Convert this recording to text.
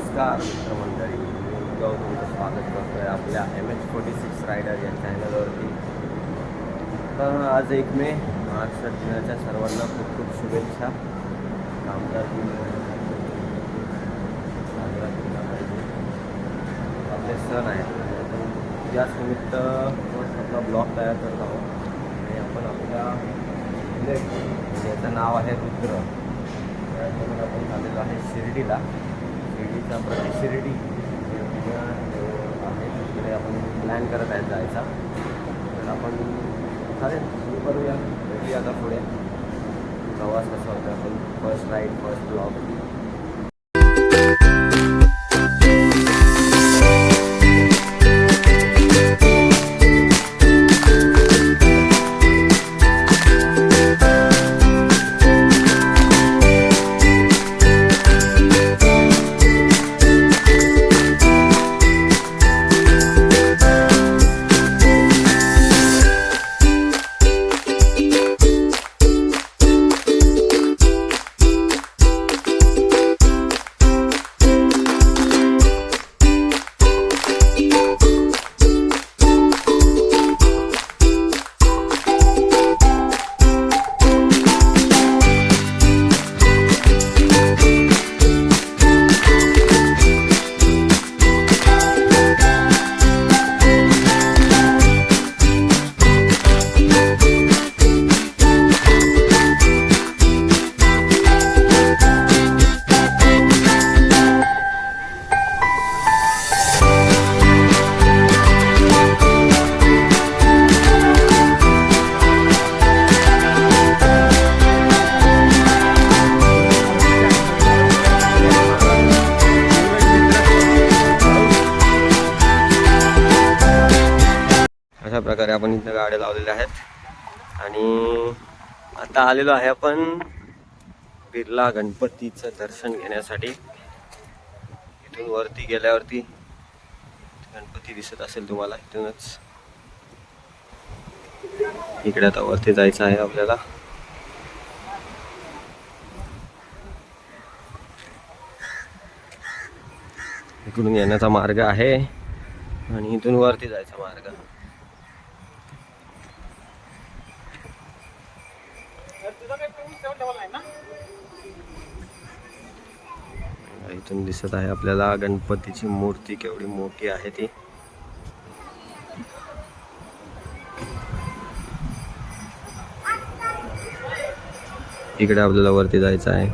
नमस्कार मित्रमंडळी, मी तुमचं स्वागत करतो आहे आपल्या MH46 रायडर या चॅनलवरती. तर आज 1 मे महाराष्ट्र दिनाच्या सर्वांना खूप खूप शुभेच्छा. कामगार दिन साजरा केला पाहिजे, आपले सण आहेत. आपण याच निमित्त आपला ब्लॉग तयार करत आहोत आणि आपण आपल्या याचं नाव आहे रुद्र. त्याच्यामध्ये आपण चाललेलो आहे शिर्डीला. शिर्डीचा शिर्डी आहे, तिकडे आपण प्लॅन करत आहे जायचा. तर आपण चालेल सुरू करूया, भेटूया आता पुढे. प्रवास कसा होता, आपण फर्स्ट राईड फर्स्ट ब्लॉग. अशा प्रकारे आपण इथं गाड्या लावलेल्या आहेत आणि आता आलेलो आहे आपण बिर्ला गणपतीचं दर्शन घेण्यासाठी. इथून वरती गेल्यावरती गणपती दिसत असेल तुम्हाला. इथूनच इकडे आता वरती जायचं आहे आपल्याला. इकडून येण्याचा मार्ग आहे आणि इथून वरती जायचा मार्ग. इथून दिसत आहे आपल्याला गणपतीची मूर्ती केवढी मोठी आहे ती. इकडे आपल्याला वरती जायचं आहे.